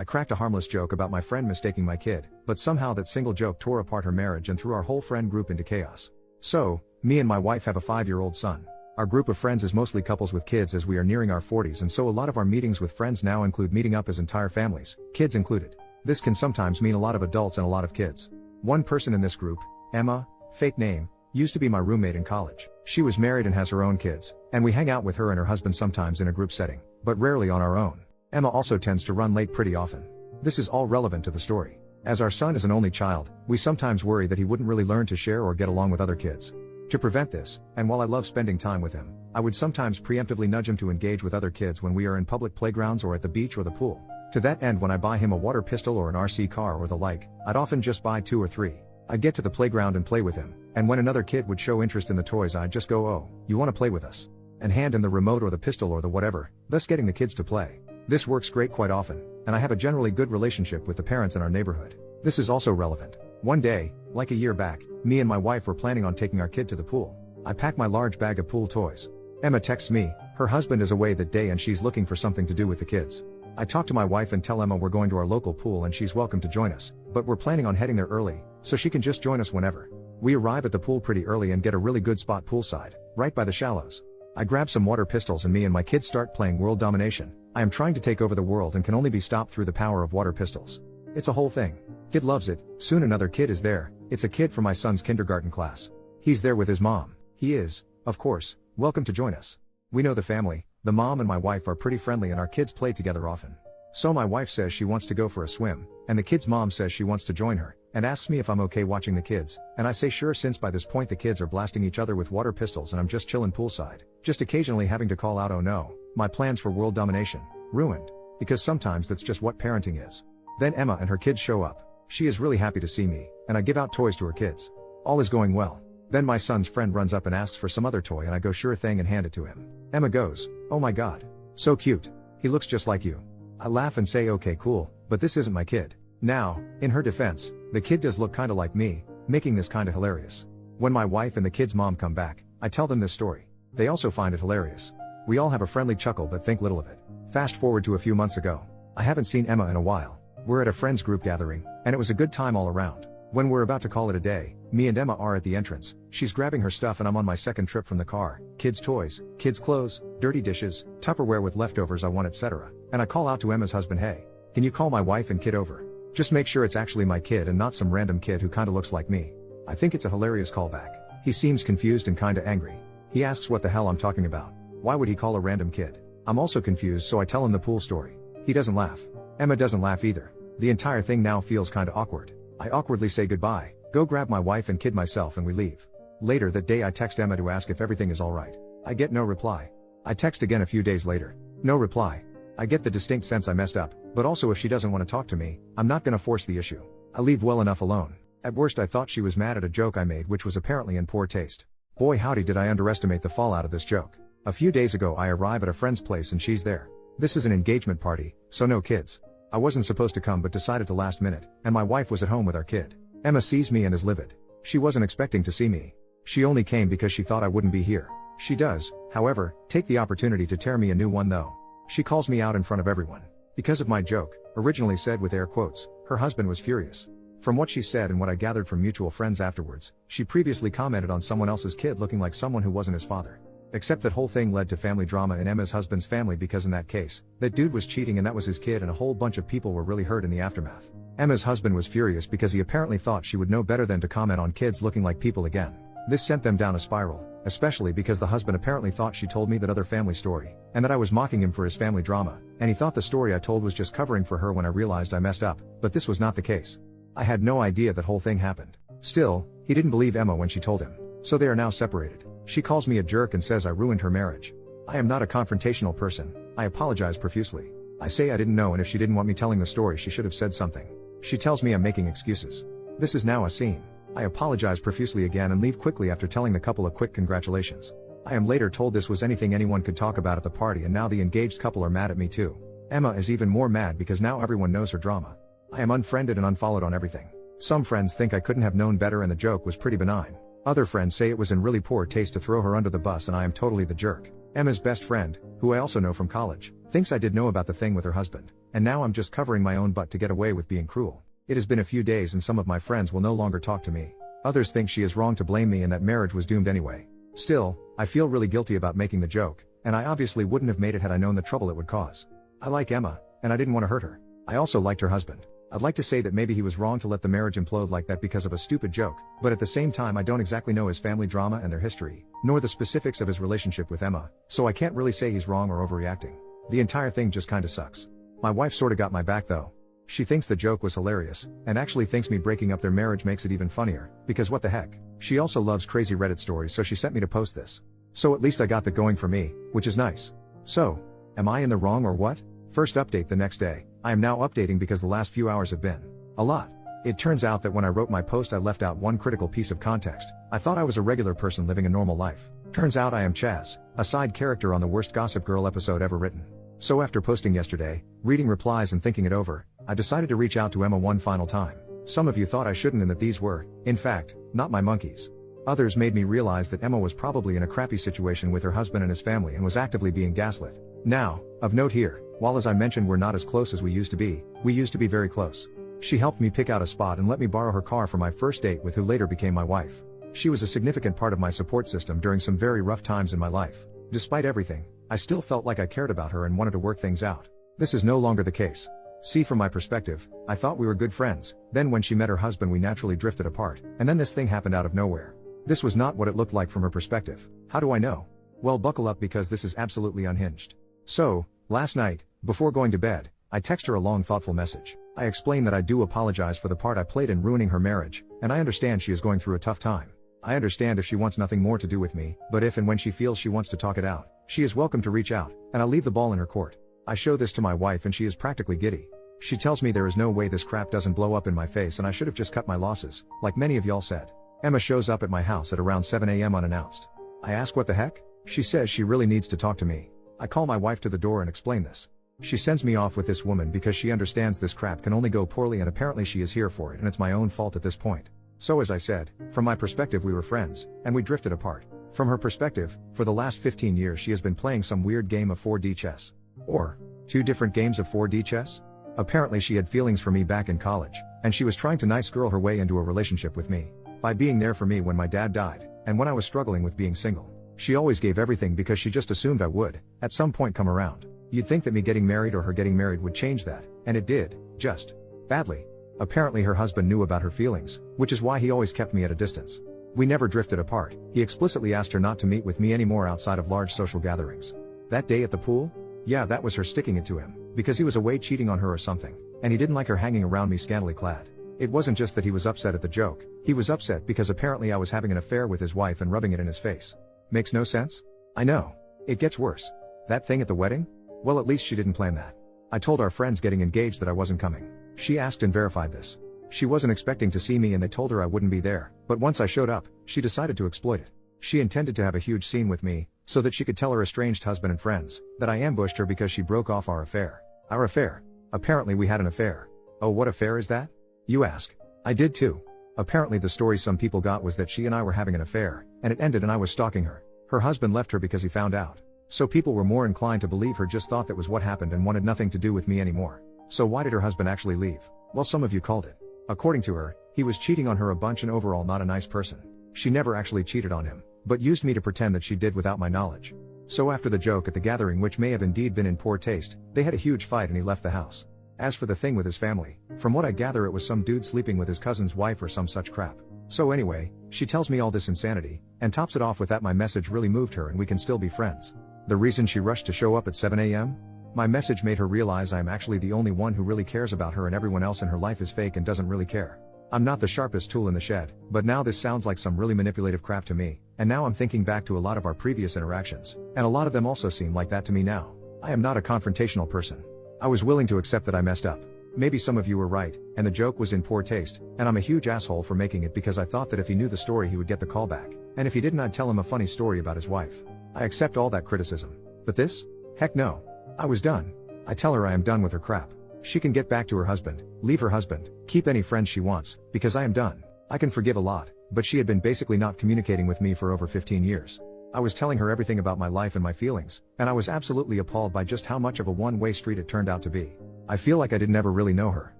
I cracked a harmless joke about my friend mistaking my kid, but somehow that single joke tore apart her marriage and threw our whole friend group into chaos. So, me and my wife have a 5-year-old son. Our group of friends is mostly couples with kids as we are nearing our 40s, and so a lot of our meetings with friends now include meeting up as entire families, kids included. This can sometimes mean a lot of adults and a lot of kids. One person in this group, Emma, fake name, used to be my roommate in college. She was married and has her own kids, and we hang out with her and her husband sometimes in a group setting, but rarely on our own. Emma also tends to run late pretty often. This is all relevant to the story. As our son is an only child, we sometimes worry that he wouldn't really learn to share or get along with other kids. To prevent this, and while I love spending time with him, I would sometimes preemptively nudge him to engage with other kids when we are in public playgrounds or at the beach or the pool. To that end, when I buy him a water pistol or an RC car or the like, I'd often just buy 2 or 3. I'd get to the playground and play with him, and when another kid would show interest in the toys, I'd just go, "Oh, you want to play with us?" and hand him the remote or the pistol or the whatever, thus getting the kids to play. This works great quite often, and I have a generally good relationship with the parents in our neighborhood. This is also relevant. One day, like a year back, me and my wife were planning on taking our kid to the pool. I pack my large bag of pool toys. Emma texts me, her husband is away that day and she's looking for something to do with the kids. I talk to my wife and tell Emma we're going to our local pool and she's welcome to join us, but we're planning on heading there early, so she can just join us whenever. We arrive at the pool pretty early and get a really good spot poolside, right by the shallows. I grab some water pistols and me and my kids start playing world domination. I am trying to take over the world and can only be stopped through the power of water pistols. It's a whole thing. Kid loves it. Soon another kid is there. It's a kid from my son's kindergarten class. He's there with his mom. He is, of course, welcome to join us. We know the family. The mom and my wife are pretty friendly and our kids play together often. So my wife says she wants to go for a swim, and the kid's mom says she wants to join her, and asks me if I'm okay watching the kids, and I say sure, since by this point the kids are blasting each other with water pistols and I'm just chilling poolside, just occasionally having to call out, "Oh no, my plans for world domination, ruined." Because sometimes that's just what parenting is. Then Emma and her kids show up. She is really happy to see me, and I give out toys to her kids. All is going well. Then my son's friend runs up and asks for some other toy and I go sure thing and hand it to him. Emma goes, "Oh my god. So cute. He looks just like you." I laugh and say okay cool, but this isn't my kid. Now, in her defense, the kid does look kinda like me, making this kinda hilarious. When my wife and the kid's mom come back, I tell them this story. They also find it hilarious. We all have a friendly chuckle but think little of it. Fast forward to a few months ago. I haven't seen Emma in a while. We're at a friend's group gathering, and it was a good time all around. When we're about to call it a day, me and Emma are at the entrance. She's grabbing her stuff and I'm on my second trip from the car. Kids' toys, kids' clothes, dirty dishes, Tupperware with leftovers I want, etc. And I call out to Emma's husband, "Hey, can you call my wife and kid over? Just make sure it's actually my kid and not some random kid who kinda looks like me." I think it's a hilarious callback. He seems confused and kinda angry. He asks what the hell I'm talking about. Why would he call a random kid? I'm also confused, so I tell him the pool story. He doesn't laugh. Emma doesn't laugh either. The entire thing now feels kinda awkward. I awkwardly say goodbye, go grab my wife and kid myself, and we leave. Later that day I text Emma to ask if everything is alright. I get no reply. I text again a few days later. No reply. I get the distinct sense I messed up, but also if she doesn't want to talk to me, I'm not gonna force the issue. I leave well enough alone. At worst I thought she was mad at a joke I made, which was apparently in poor taste. Boy howdy did I underestimate the fallout of this joke. A few days ago I arrive at a friend's place and she's there. This is an engagement party, so no kids. I wasn't supposed to come but decided to last minute, and my wife was at home with our kid. Emma sees me and is livid. She wasn't expecting to see me. She only came because she thought I wouldn't be here. She does, however, take the opportunity to tear me a new one though. She calls me out in front of everyone. Because of my joke, originally said with air quotes, her husband was furious. From what she said and what I gathered from mutual friends afterwards, she previously commented on someone else's kid looking like someone who wasn't his father. Except that whole thing led to family drama in Emma's husband's family, because in that case, that dude was cheating and that was his kid, and a whole bunch of people were really hurt in the aftermath. Emma's husband was furious because he apparently thought she would know better than to comment on kids looking like people again. This sent them down a spiral, especially because the husband apparently thought she told me that other family story, and that I was mocking him for his family drama, and he thought the story I told was just covering for her when I realized I messed up, but this was not the case. I had no idea that whole thing happened. Still, he didn't believe Emma when she told him. So they are now separated. She calls me a jerk and says I ruined her marriage. I am not a confrontational person. I apologize profusely. I say I didn't know, and if she didn't want me telling the story she should have said something. She tells me I'm making excuses. This is now a scene. I apologize profusely again and leave quickly after telling the couple a quick congratulations. I am later told this was anything anyone could talk about at the party, and now the engaged couple are mad at me too. Emma is even more mad because now everyone knows her drama. I am unfriended and unfollowed on everything. Some friends think I couldn't have known better and the joke was pretty benign. Other friends say it was in really poor taste to throw her under the bus and I am totally the jerk. Emma's best friend, who I also know from college, thinks I did know about the thing with her husband. and now I'm just covering my own butt to get away with being cruel. It has been a few days and some of my friends will no longer talk to me. Others think she is wrong to blame me and that marriage was doomed anyway. Still, I feel really guilty about making the joke, and I obviously wouldn't have made it had I known the trouble it would cause. I like Emma, and I didn't want to hurt her. I also liked her husband. I'd like to say that maybe he was wrong to let the marriage implode like that because of a stupid joke, but at the same time I don't exactly know his family drama and their history, nor the specifics of his relationship with Emma, so I can't really say he's wrong or overreacting. The entire thing just kinda sucks. My wife sorta got my back though. She thinks the joke was hilarious, and actually thinks me breaking up their marriage makes it even funnier, because what the heck. She also loves crazy Reddit stories, so she sent me to post this. So at least I got that going for me, which is nice. So, am I in the wrong or what? First update the next day. I am now updating because the last few hours have been a lot. It turns out that when I wrote my post I left out one critical piece of context. I thought I was a regular person living a normal life. Turns out I am Chaz, a side character on the worst Gossip Girl episode ever written. So after posting yesterday, reading replies and thinking it over, I decided to reach out to Emma one final time. Some of you thought I shouldn't and that these were, in fact, not my monkeys. Others made me realize that Emma was probably in a crappy situation with her husband and his family and was actively being gaslit. Now, of note here, while as I mentioned we're not as close as we used to be very close. She helped me pick out a spot and let me borrow her car for my first date with who later became my wife. She was a significant part of my support system during some very rough times in my life. Despite everything, I still felt like I cared about her and wanted to work things out. This is no longer the case. See, from my perspective, I thought we were good friends, then when she met her husband we naturally drifted apart, and then this thing happened out of nowhere. This was not what it looked like from her perspective. How do I know? Well, buckle up because this is absolutely unhinged. So, last night, before going to bed, I text her a long thoughtful message. I explain that I do apologize for the part I played in ruining her marriage, and I understand she is going through a tough time. I understand if she wants nothing more to do with me, but if and when she feels she wants to talk it out, she is welcome to reach out, and I'll leave the ball in her court. I show this to my wife and she is practically giddy. She tells me there is no way this crap doesn't blow up in my face and I should have just cut my losses, like many of y'all said. Emma shows up at my house at around 7 a.m. unannounced. I ask what the heck? She says she really needs to talk to me. I call my wife to the door and explain this. She sends me off with this woman because she understands this crap can only go poorly and apparently she is here for it and it's my own fault at this point. So as I said, from my perspective we were friends, and we drifted apart. From her perspective, for the last 15 years she has been playing some weird game of 4D chess. Or, 2 different games of 4D chess? Apparently she had feelings for me back in college, and she was trying to nice girl her way into a relationship with me. By being there for me when my dad died, and when I was struggling with being single. She always gave everything because she just assumed I would, at some point, come around. You'd think that me getting married or her getting married would change that, and it did, just badly. Apparently her husband knew about her feelings, which is why he always kept me at a distance. We never drifted apart. He explicitly asked her not to meet with me anymore outside of large social gatherings. That day at the pool? Yeah, that was her sticking it to him, because he was away cheating on her or something, and he didn't like her hanging around me scantily clad. It wasn't just that he was upset at the joke, he was upset because apparently I was having an affair with his wife and rubbing it in his face. Makes no sense? I know. It gets worse. That thing at the wedding? Well, at least she didn't plan that. I told our friends getting engaged that I wasn't coming. She asked and verified this. She wasn't expecting to see me and they told her I wouldn't be there, but once I showed up, she decided to exploit it. She intended to have a huge scene with me, so that she could tell her estranged husband and friends that I ambushed her because she broke off our affair. Our affair. Apparently we had an affair. Oh, what affair is that? You ask. I did too. Apparently the story some people got was that she and I were having an affair, and it ended and I was stalking her. Her husband left her because he found out. So people were more inclined to believe her just thought that was what happened and wanted nothing to do with me anymore. So why did her husband actually leave? Well, some of you called it. According to her, he was cheating on her a bunch and overall not a nice person. She never actually cheated on him, but used me to pretend that she did without my knowledge. So after the joke at the gathering, which may have indeed been in poor taste, they had a huge fight and he left the house. As for the thing with his family, from what I gather it was some dude sleeping with his cousin's wife or some such crap. So anyway, she tells me all this insanity, and tops it off with that my message really moved her and we can still be friends. The reason she rushed to show up at 7 a.m.? My message made her realize I am actually the only one who really cares about her and everyone else in her life is fake and doesn't really care. I'm not the sharpest tool in the shed, but now this sounds like some really manipulative crap to me, and now I'm thinking back to a lot of our previous interactions, and a lot of them also seem like that to me now. I am not a confrontational person. I was willing to accept that I messed up. Maybe some of you were right, and the joke was in poor taste, and I'm a huge asshole for making it because I thought that if he knew the story he would get the call back, and if he didn't I'd tell him a funny story about his wife. I accept all that criticism. But this? Heck no. I was done. I tell her I am done with her crap. She can get back to her husband, leave her husband, keep any friends she wants, because I am done. I can forgive a lot, but she had been basically not communicating with me for over 15 years. I was telling her everything about my life and my feelings, and I was absolutely appalled by just how much of a one-way street it turned out to be. I feel like I didn't ever really know her.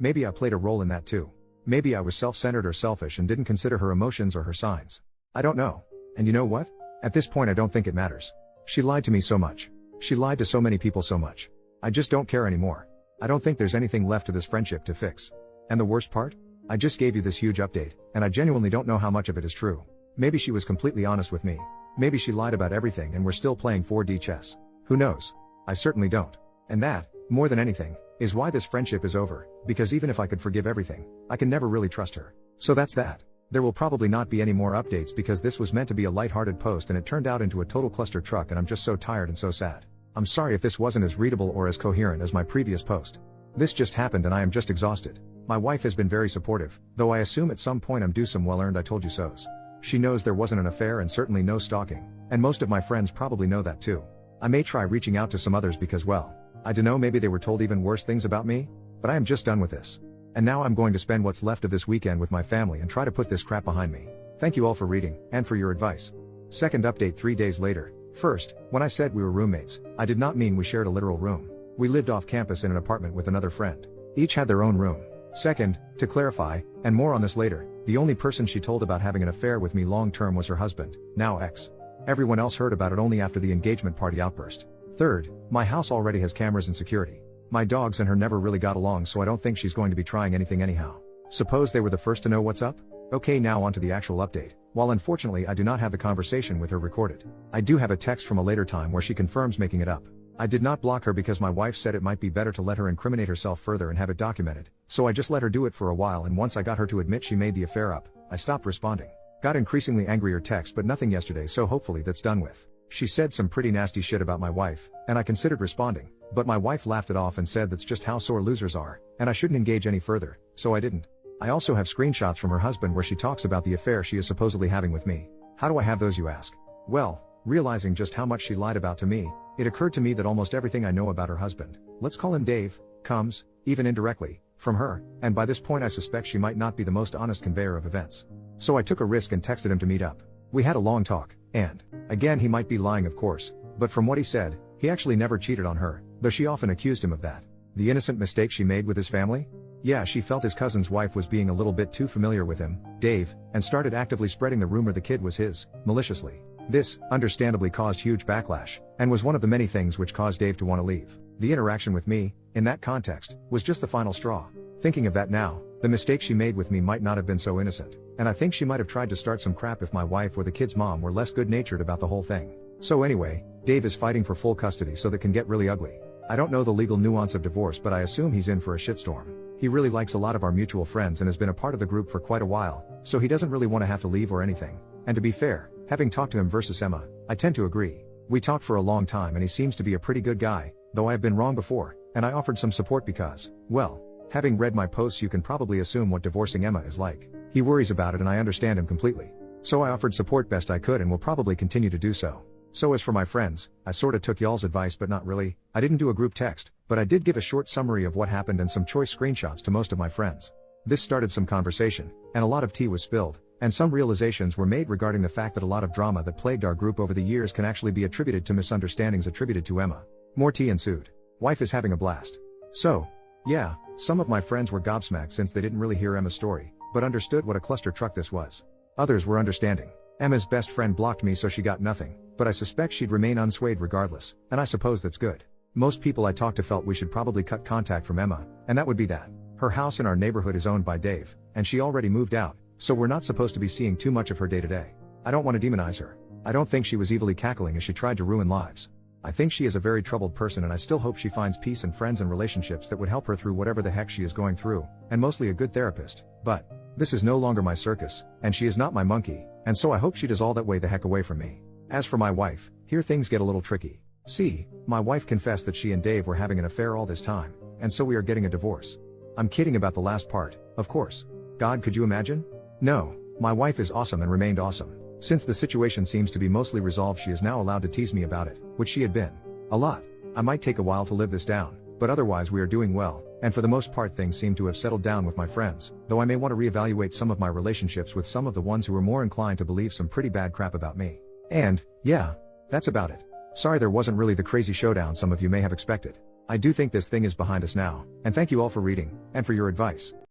Maybe I played a role in that too. Maybe I was self-centered or selfish and didn't consider her emotions or her signs. I don't know. And you know what? At this point I don't think it matters. She lied to me so much. She lied to so many people so much. I just don't care anymore. I don't think there's anything left to this friendship to fix. And the worst part? I just gave you this huge update, and I genuinely don't know how much of it is true. Maybe she was completely honest with me. Maybe she lied about everything and we're still playing 4D chess. Who knows? I certainly don't. And that, more than anything, is why this friendship is over, because even if I could forgive everything, I can never really trust her. So that's that. There will probably not be any more updates because this was meant to be a lighthearted post and it turned out into a total cluster truck and I'm just so tired and so sad. I'm sorry if this wasn't as readable or as coherent as my previous post. This just happened and I am just exhausted. My wife has been very supportive, though I assume at some point I'm due some well-earned I told you so's. She knows there wasn't an affair and certainly no stalking, and most of my friends probably know that too. I may try reaching out to some others because well, I dunno, maybe they were told even worse things about me, but I am just done with this. And now I'm going to spend what's left of this weekend with my family and try to put this crap behind me. Thank you all for reading, and for your advice. Second update 3 days later. First, when I said we were roommates, I did not mean we shared a literal room. We lived off campus in an apartment with another friend. Each had their own room. Second, to clarify, and more on this later, the only person she told about having an affair with me long term was her husband, now ex. Everyone else heard about it only after the engagement party outburst. Third, my house already has cameras and security. My dogs and her never really got along, so I don't think she's going to be trying anything anyhow. Suppose they were the first to know what's up? Okay, now on to the actual update. While unfortunately I do not have the conversation with her recorded, I do have a text from a later time where she confirms making it up. I did not block her because my wife said it might be better to let her incriminate herself further and have it documented, so I just let her do it for a while, and once I got her to admit she made the affair up, I stopped responding. Got increasingly angrier texts but nothing yesterday, so hopefully that's done with. She said some pretty nasty shit about my wife, and I considered responding, but my wife laughed it off and said that's just how sore losers are, and I shouldn't engage any further, so I didn't. I also have screenshots from her husband where she talks about the affair she is supposedly having with me. How do I have those, you ask? Well, realizing just how much she lied about to me, it occurred to me that almost everything I know about her husband, let's call him Dave, comes, even indirectly, from her, and by this point I suspect she might not be the most honest conveyor of events. So I took a risk and texted him to meet up. We had a long talk, and, again, he might be lying of course, but from what he said, he actually never cheated on her, though she often accused him of that. The innocent mistake she made with his family? Yeah, she felt his cousin's wife was being a little bit too familiar with him, Dave, and started actively spreading the rumor the kid was his, maliciously. This, understandably, caused huge backlash, and was one of the many things which caused Dave to want to leave. The interaction with me, in that context, was just the final straw. Thinking of that now, the mistake she made with me might not have been so innocent, and I think she might have tried to start some crap if my wife or the kid's mom were less good-natured about the whole thing. So anyway, Dave is fighting for full custody, so that can get really ugly. I don't know the legal nuance of divorce, but I assume he's in for a shitstorm. He really likes a lot of our mutual friends and has been a part of the group for quite a while, so he doesn't really want to have to leave or anything. And to be fair, having talked to him versus Emma, I tend to agree. We talked for a long time and he seems to be a pretty good guy, though I have been wrong before, and I offered some support because, well, having read my posts you can probably assume what divorcing Emma is like. He worries about it and I understand him completely. So I offered support best I could and will probably continue to do so. So as for my friends, I sorta took y'all's advice but not really. I didn't do a group text, but I did give a short summary of what happened and some choice screenshots to most of my friends. This started some conversation, and a lot of tea was spilled, and some realizations were made regarding the fact that a lot of drama that plagued our group over the years can actually be attributed to misunderstandings attributed to Emma. More tea ensued. Wife is having a blast. So, yeah, some of my friends were gobsmacked since they didn't really hear Emma's story, but understood what a cluster truck this was. Others were understanding. Emma's best friend blocked me so she got nothing, but I suspect she'd remain unswayed regardless, and I suppose that's good. Most people I talked to felt we should probably cut contact from Emma, and that would be that. Her house in our neighborhood is owned by Dave, and she already moved out, so we're not supposed to be seeing too much of her day to day. I don't want to demonize her. I don't think she was evilly cackling as she tried to ruin lives. I think she is a very troubled person and I still hope she finds peace and friends and relationships that would help her through whatever the heck she is going through, and mostly a good therapist, but this is no longer my circus, and she is not my monkey, and so I hope she does all that way the heck away from me. As for my wife, here things get a little tricky. See, my wife confessed that she and Dave were having an affair all this time, and so we are getting a divorce. I'm kidding about the last part, of course. God, could you imagine? No, my wife is awesome and remained awesome. Since the situation seems to be mostly resolved, she is now allowed to tease me about it, which she had been. A lot. I might take a while to live this down, but otherwise we are doing well, and for the most part things seem to have settled down with my friends, though I may want to reevaluate some of my relationships with some of the ones who are more inclined to believe some pretty bad crap about me. And, yeah, that's about it. Sorry there wasn't really the crazy showdown some of you may have expected. I do think this thing is behind us now, and thank you all for reading, and for your advice.